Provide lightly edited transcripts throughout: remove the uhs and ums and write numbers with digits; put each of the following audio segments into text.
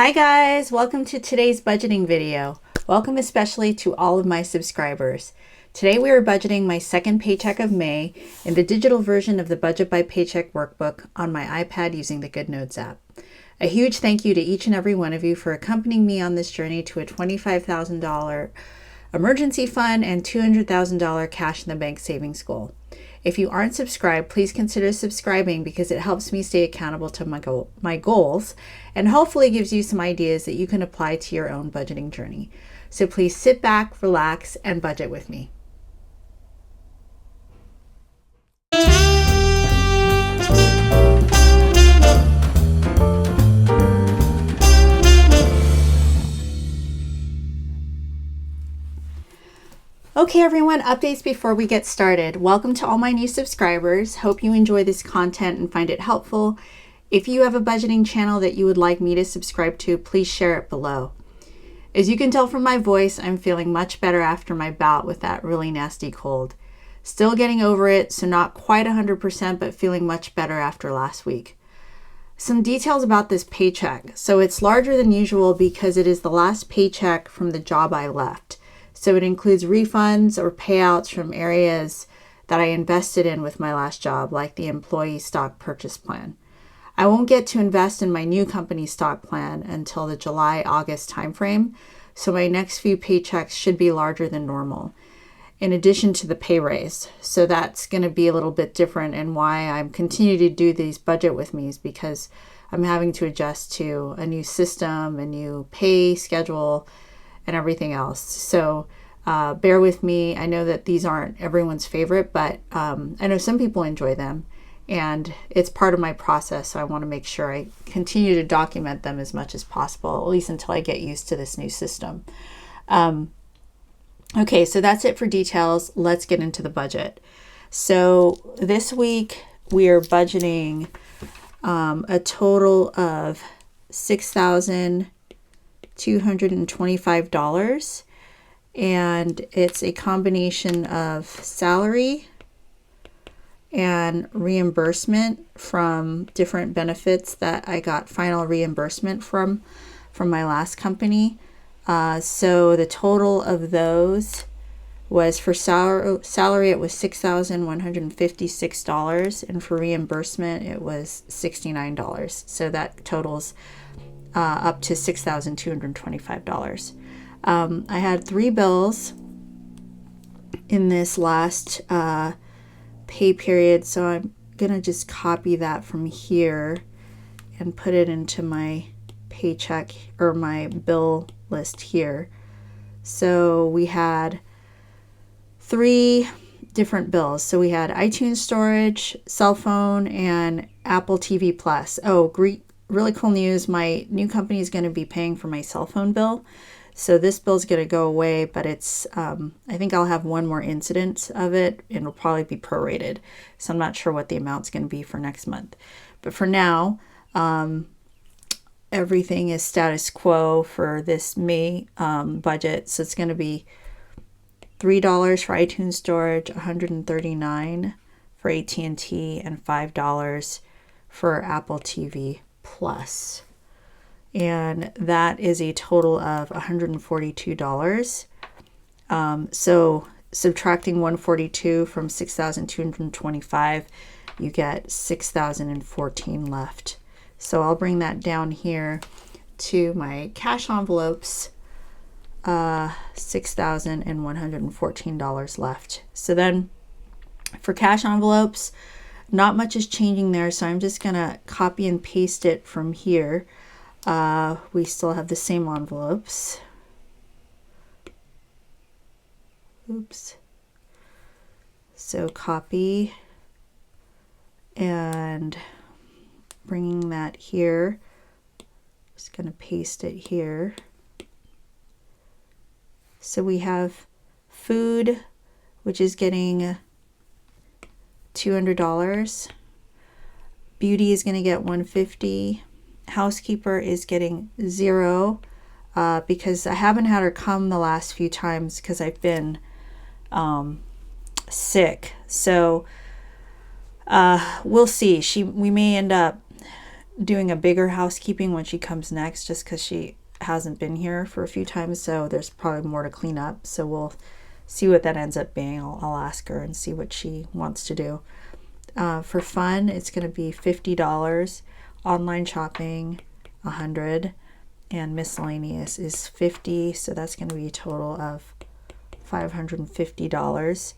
Hi guys, welcome to today's budgeting video. Welcome especially to all of my subscribers. Today we are budgeting my second paycheck of May in the digital version of the Budget by Paycheck Workbook on my iPad using the GoodNotes app. A huge thank you to each and every one of you for accompanying me on this journey to a $25,000 emergency fund and $200,000 cash in the bank savings goal. If you aren't subscribed, please consider subscribing because it helps me stay accountable to my goals and hopefully gives you some ideas that you can apply to your own budgeting journey. So please sit back, relax, and budget with me. Okay everyone, updates before we get started. Welcome to all my new subscribers. Hope you enjoy this content and find it helpful. If you have a budgeting channel that you would like me to subscribe to, please share it below. As you can tell from my voice, I'm feeling much better after my bout with that really nasty cold. Still getting over it, so not quite 100%, but feeling much better after last week. Some details about this paycheck. So it's larger than usual because it is the last paycheck from the job I left. So it includes refunds or payouts from areas that I invested in with my last job, like the employee stock purchase plan. I won't get to invest in my new company stock plan until the July-August timeframe, so my next few paychecks should be larger than normal, in addition to the pay raise. So that's going to be a little bit different, and why I'm continuing to do these budget with me is because I'm having to adjust to a new system, a new pay schedule, and everything else. So bear with me. I know that these aren't everyone's favorite, but I know some people enjoy them, and it's part of my process. So I want to make sure I continue to document them as much as possible, at least until I get used to this new system. Okay, so that's it for details. Let's get into the budget. So this week we are budgeting a total of $6,225, and it's a combination of salary and reimbursement from different benefits that I got final reimbursement from my last company. So the total of those was for salary it was $6,156, and for reimbursement it was $69. So that totals up to $6,225. I had 3 bills in this last pay period, so I'm gonna just copy that from here and put it into my paycheck or my bill list here. So we had 3 different bills. So we had iTunes storage, cell phone, and Apple TV Plus. Oh, great. Really cool news. My new company is going to be paying for my cell phone bill. So this bill is going to go away, but it's, I think I'll have one more incident of it, and it'll probably be prorated. So I'm not sure what the amount's going to be for next month. But for now, everything is status quo for this May budget. So it's going to be $3 for iTunes storage, $139 for AT&T, and $5 for Apple TV Plus, and that is a total of $142. So subtracting 142 from 6,225, you get 6,014 left. So I'll bring that down here to my cash envelopes, $6,114 left. So then for cash envelopes, not much is changing there, so I'm just gonna copy and paste it from here. We still have the same envelopes. Oops. So copy and bringing that here. Just gonna paste it here. So we have food, which is getting $200. Beauty is going to get $150. Housekeeper is getting $0 because I haven't had her come the last few times because I've been sick. So we'll see. We may end up doing a bigger housekeeping when she comes next, just because she hasn't been here for a few times, so there's probably more to clean up. So we'll see what that ends up being. I'll ask her and see what she wants to do. For fun, it's going to be $50. Online shopping, $100, and miscellaneous is $50. So that's going to be a total of $550,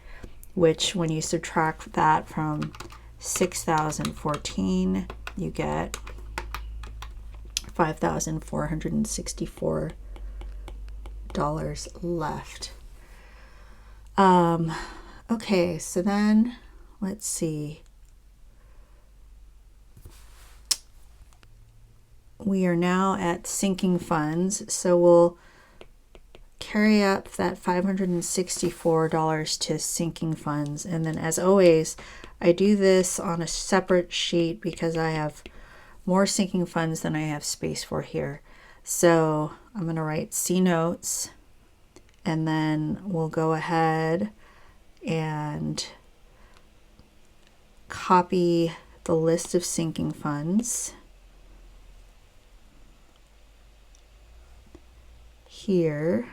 which when you subtract that from $6,014, you get $5,464 left. Okay, so then let's see. We are now at sinking funds, so we'll carry up that $564 to sinking funds. And then, as always, I do this on a separate sheet because I have more sinking funds than I have space for here. So I'm going to write C notes, and then we'll go ahead and copy the list of sinking funds here.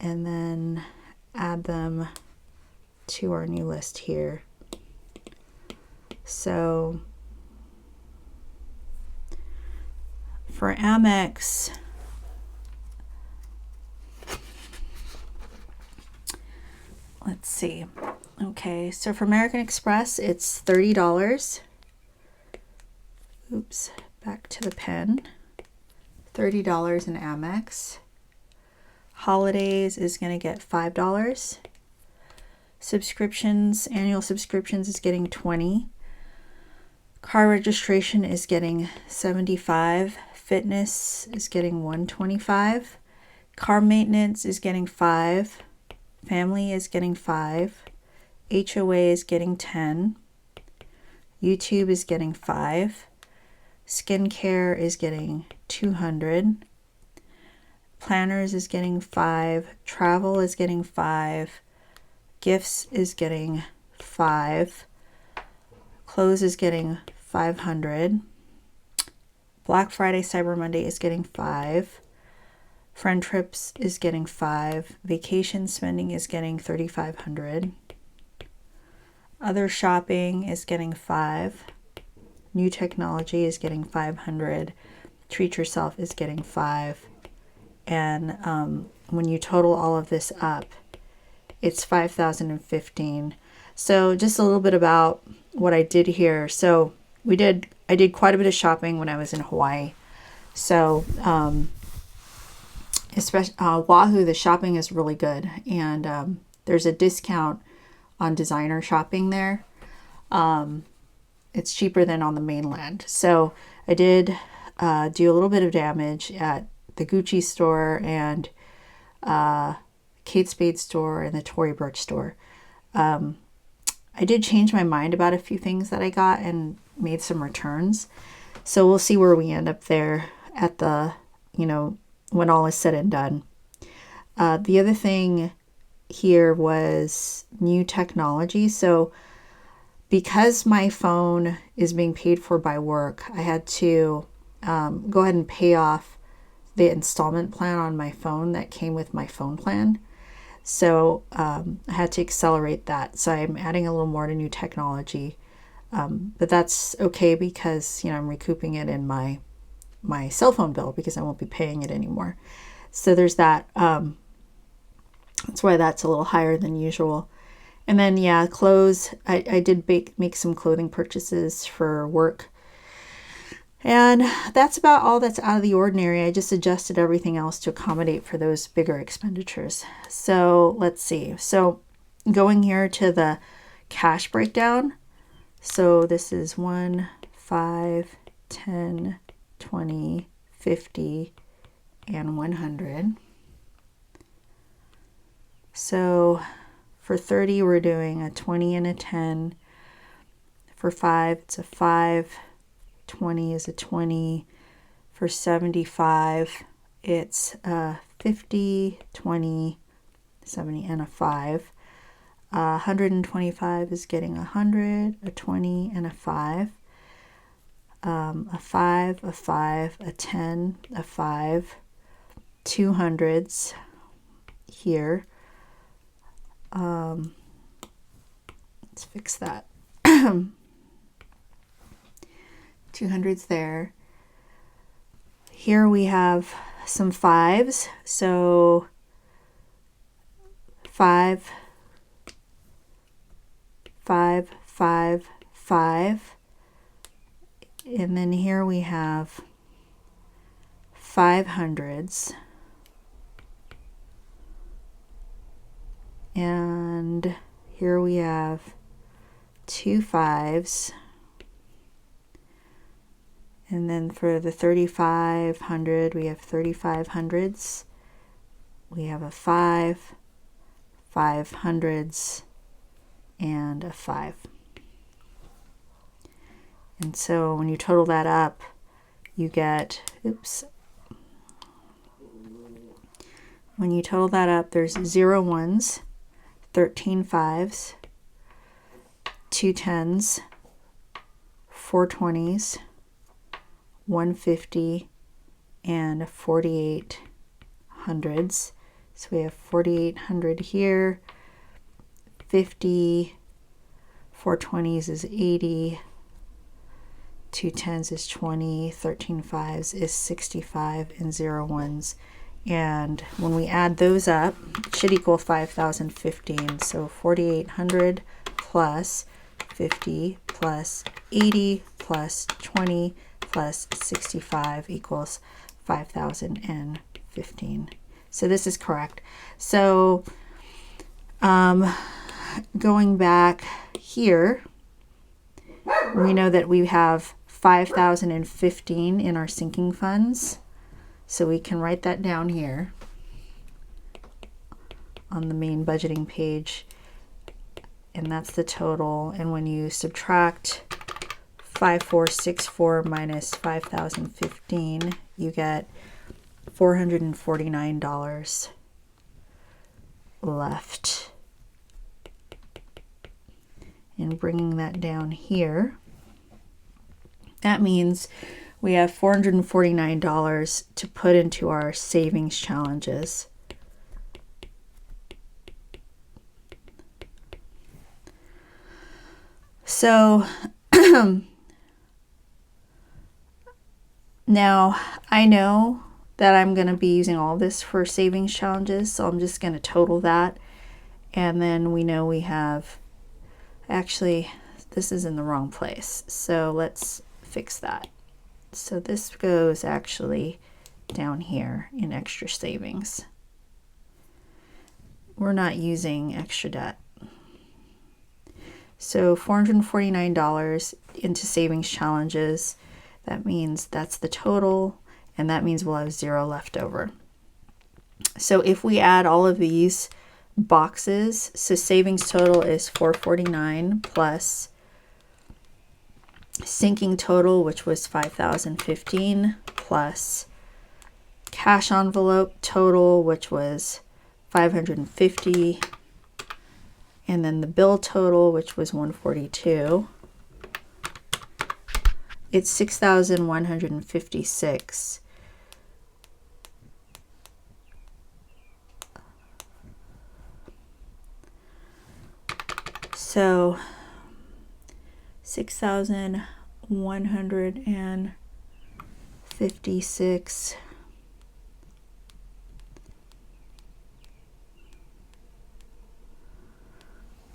And then add them to our new list here. So for Amex, let's see. Okay, so for American Express, it's $30. Oops, back to the pen. $30 in Amex. Holidays is going to get $5. Subscriptions, annual subscriptions is getting $20. Car registration is getting $75. Fitness is getting $125. Car maintenance is getting $5. Family is getting $5. HOA is getting $10. YouTube is getting $5. Skincare is getting $200. Planners is getting $5. Travel is getting $5. Gifts is getting $5. Clothes is getting $500. Black Friday, Cyber Monday is getting $5. Friend trips is getting $5. Vacation spending is getting $3,500. Other shopping is getting $5. New technology is getting $500. Treat yourself is getting $5. And when you total all of this up, it's $5,015. So just a little bit about what I did here. So I did quite a bit of shopping when I was in Hawaii. So especially Oahu, the shopping is really good, and there's a discount on designer shopping there. It's cheaper than on the mainland. So I did do a little bit of damage at the Gucci store and Kate Spade store and the Tory Burch store. I did change my mind about a few things that I got and made some returns. So we'll see where we end up there at the, when all is said and done. The other thing here was new technology. So because my phone is being paid for by work, I had to go ahead and pay off the installment plan on my phone that came with my phone plan. So I had to accelerate that. So I'm adding a little more to new technology. But that's okay because, I'm recouping it in my cell phone bill because I won't be paying it anymore. So there's that. That's why that's a little higher than usual. And then, clothes. I did make some clothing purchases for work. And that's about all that's out of the ordinary. I just adjusted everything else to accommodate for those bigger expenditures. So let's see. So going here to the cash breakdown. So this is 1, 5, 10, 20, 50, and 100. So for 30, we're doing a 20 and a 10. For 5, it's a 5. 20 is a 20. For 75, it's a 50, 20, 70, and a 5. 125 is getting 100, a 20, and a 5. A 5, a 5, a 10, a 5, 200s here. Let's fix that. 200s there. Here we have some 5s. So 5, 5, 5, 5. And then here we have 500s. And here we have 2 5s. And then for the 3,500, we have 3,500s. We have a 5, 500s, and a 5. And so when you total that up, you get, when you total that up, there's 0 1s, 13 5s, 2 10s, 4 20s, 150, and 48 hundreds. So we have 4,800 here, 50, 4 20s is 80, 2 10s is 20, 13 5s is 65, and 0 1s. And when we add those up, it should equal 5,015. So 4,800 plus 50 plus 80 plus 20 plus 65 equals 5,015. So this is correct. So going back here, we know that we have 5,015 in our sinking funds. So we can write that down here on the main budgeting page. And that's the total. And when you subtract 5,464 minus 5,015, you get $449 left. And bringing that down here, that means we have $449 to put into our savings challenges. So now I know that I'm going to be using all this for savings challenges, so I'm just going to total that. And then we know we have, actually, this is in the wrong place, so let's fix that. So this goes actually down here in extra savings. We're not using extra debt. So $449 into savings challenges. That means that's the total, and that means we'll have 0 left over. So if we add all of these boxes, so savings total is $449 plus sinking total, which was 5,015, plus cash envelope total, which was 550, and then the bill total, which was 142. It's 6,156. So 6,156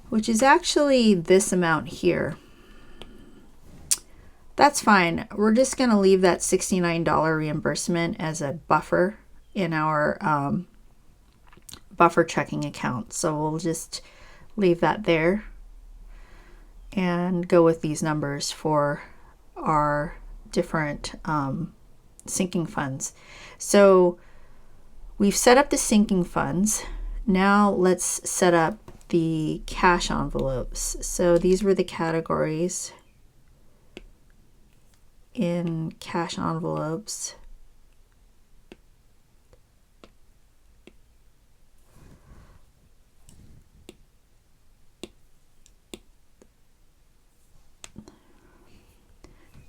which is actually this amount here. That's fine. We're just going to leave that $69 reimbursement as a buffer in our buffer checking account. So we'll just leave that there and go with these numbers for our different sinking funds. So we've set up the sinking funds. Now let's set up the cash envelopes. So these were the categories in cash envelopes.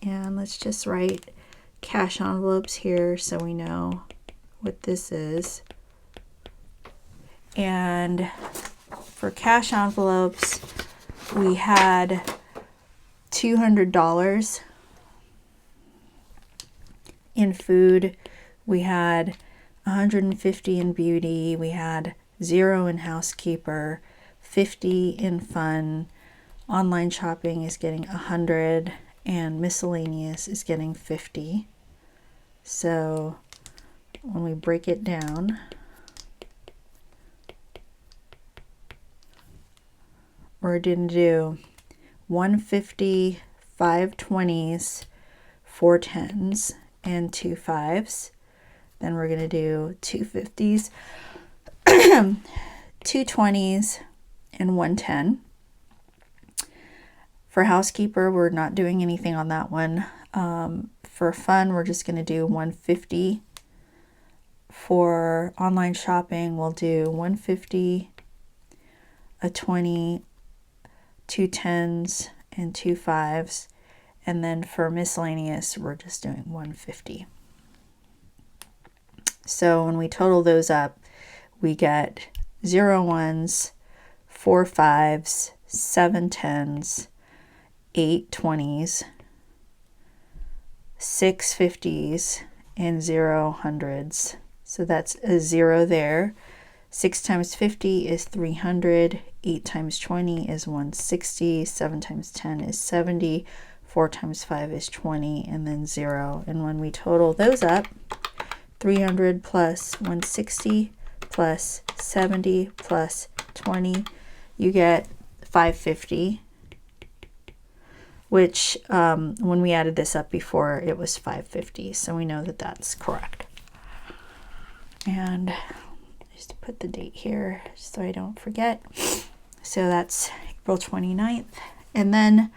And let's just write cash envelopes here so we know what this is. And for cash envelopes, we had $200 in food. We had $150 in beauty. We had $0 in housekeeper, $50 in fun. Online shopping is getting $100, and miscellaneous is getting $50. So when we break it down, we're going to do 150, 5 20s, 4 10s, and 2 5s. Then we're going to do 2 50s, 2 20s, and 1 10. For housekeeper, we're not doing anything on that one. For fun, we're just going to do 150. For online shopping, we'll do 150, a 20, 2 10s, and 2 5s. And then for miscellaneous, we're just doing 150. So when we total those up, we get 0 1s, 4 5s, 7 10s, 8 20s, 6 50s, and 0 100s. So that's a 0 there. 6 times 50 is 300. 8 times 20 is 160. 7 times 10 is 70. 4 times 5 is 20, and then 0. And when we total those up, 300 plus 160 plus 70 plus 20, you get 550. Which when we added this up before, it was 550. So we know that that's correct. And just put the date here so I don't forget. So that's April 29th. And then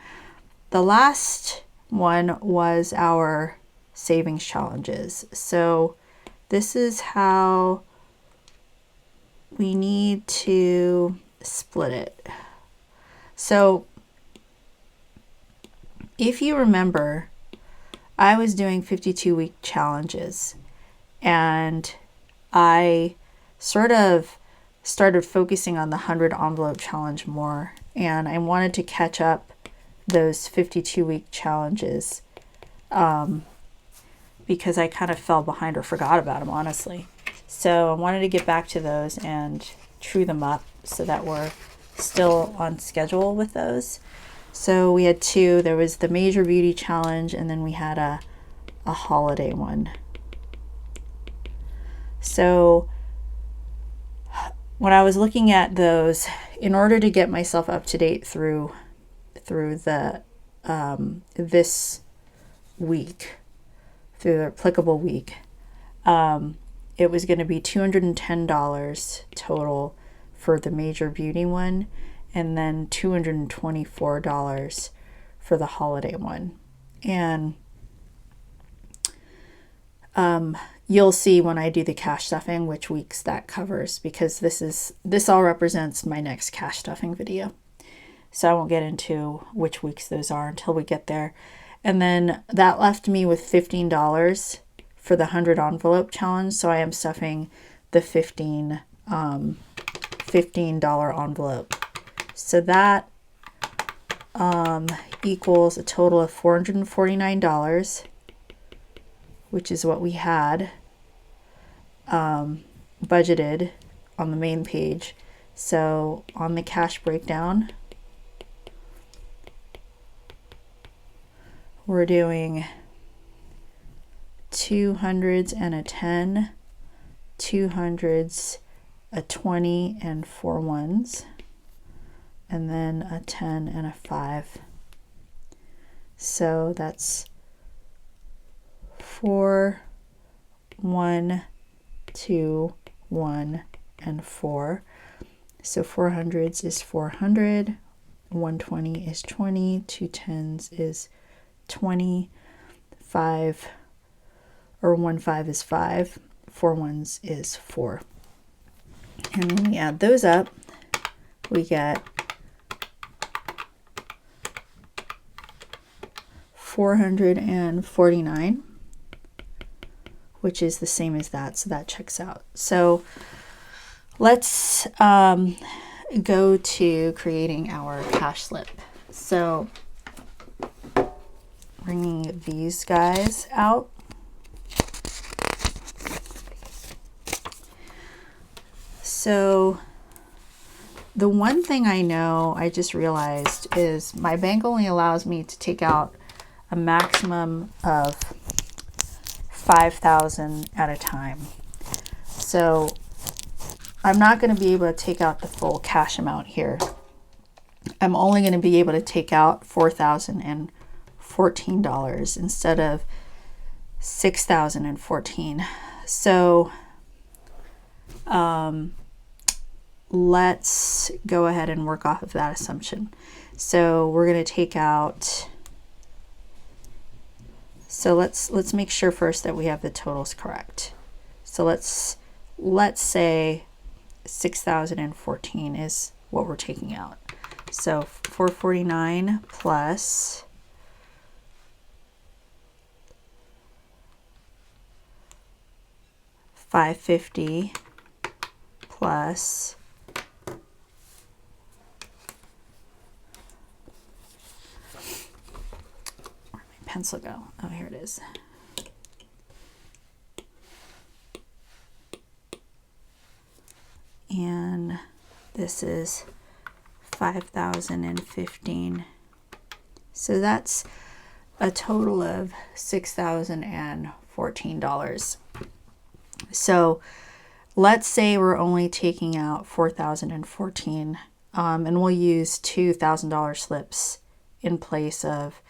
the last one was our savings challenges. So this is how we need to split it. So if you remember, I was doing 52-week challenges, and I sort of started focusing on the 100 envelope challenge more, and I wanted to catch up those 52-week challenges because I kind of fell behind or forgot about them, honestly. So I wanted to get back to those and true them up so that we're still on schedule with those. So we had 2. There was the Major Beauty Challenge, and then we had a holiday one. So when I was looking at those, in order to get myself up to date through the this week, through the applicable week, it was going to be $210 total for the Major Beauty one, and then $224 for the holiday one. And you'll see when I do the cash stuffing which weeks that covers, because this all represents my next cash stuffing video. So I won't get into which weeks those are until we get there. And then that left me with $15 for the 100 envelope challenge. So I am stuffing the $15 envelope. So that equals a total of $449, which is what we had budgeted on the main page. So on the cash breakdown, we're doing 200s and a 10, 200s, a 20, and 4 1s, and then a 10 and a 5. So that's 4, 1, 2, 1, and 4. So 400s is 400, 120 is 20, 2 10s is 20, 5 or 1 5 is 5, 4 1s is 4. And when we add those up, we get 449, which is the same as that, so that checks out. So let's go to creating our cash slip. So bringing these guys out. So the one thing I know, I just realized, is my bank only allows me to take out a maximum of 5,000 at a time. So I'm not going to be able to take out the full cash amount here. I'm only going to be able to take out $4,014 instead of $6,014. So let's go ahead and work off of that assumption. So we're going to take out, so let's make sure first that we have the totals correct. So let's say 6,014 is what we're taking out. So 449 plus 550 plus where'd my pencil go? Oh, here it is. And this is 5,015. So that's a total of $6,014. So let's say we're only taking out 4,014, and we'll use $2,000 slips in place of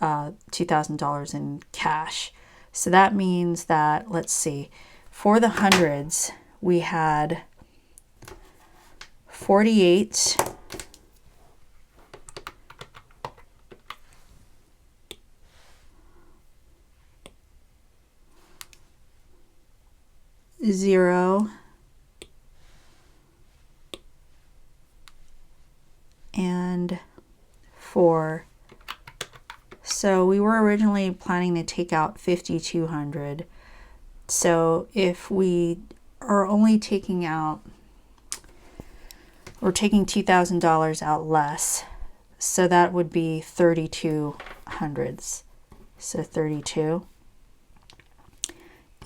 $2,000 in cash. So that means that, let's see, for the hundreds, we had 48 0 and 4. So we were originally planning to take out 5,200. So if we are only taking out, we're taking $2,000 out less, so that would be 3,200. So 32.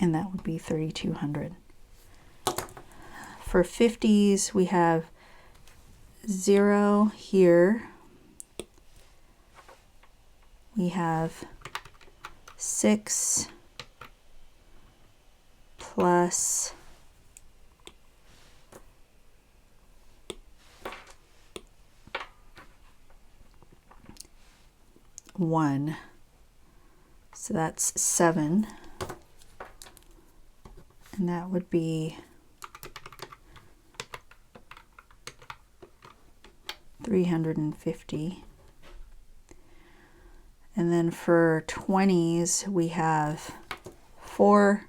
And that would be 3,200. For 50s, we have 0 here. We have 6 plus 1. So that's 7. And that would be 350. And then for 20s, we have 4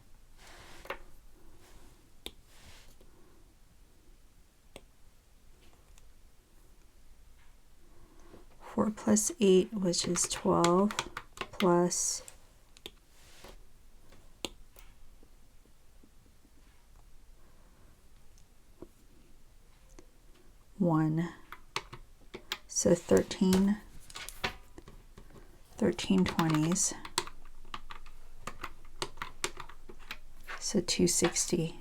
plus 8, which is 12, plus 1. So 13 20s. So 260.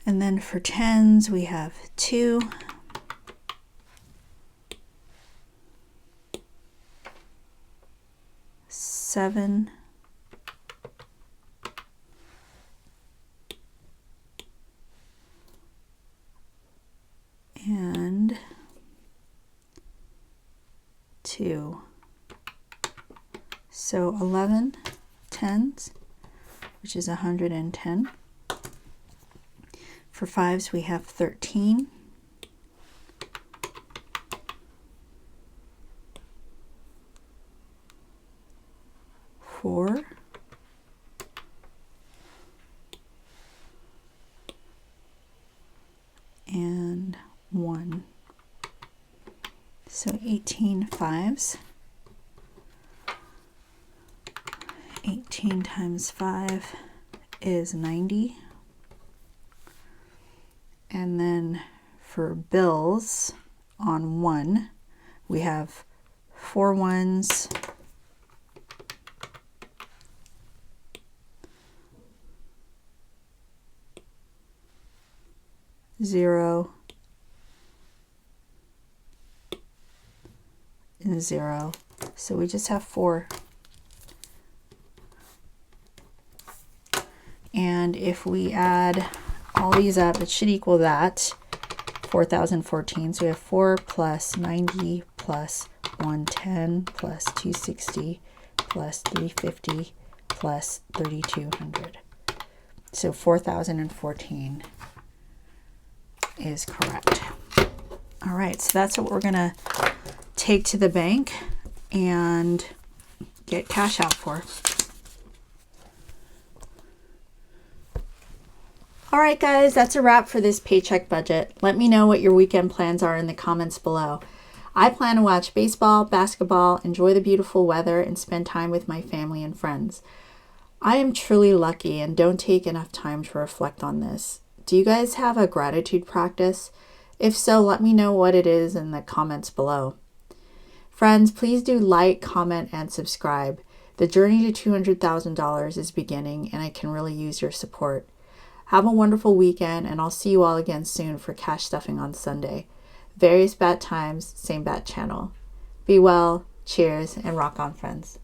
And then for 10s, we have 2. Seven. And 2. So 11 tens, which is 110. For 5s, we have 13. Four. And 1. So 18 fives. 18 times 5 is 90. And then for bills on 1, we have 4 ones, 0, and 0. So we just have 4. And if we add all these up, it should equal that, 4,014. So we have 4 plus 90 plus 110 plus 260 plus 350 plus 3,200. So 4,014 is correct. All right, so that's what we're gonna take to the bank and get cash out for. All right, guys, that's a wrap for this paycheck budget. Let me know what your weekend plans are in the comments below. I plan to watch baseball, basketball, enjoy the beautiful weather, and spend time with my family and friends. I am truly lucky and don't take enough time to reflect on this. Do you guys have a gratitude practice? If so, let me know what it is in the comments below. Friends, please do like, comment, and subscribe. The journey to $200,000 is beginning, and I can really use your support. Have a wonderful weekend, and I'll see you all again soon for Cash Stuffing on Sunday. Various bat times, same bat channel. Be well, cheers, and rock on, friends.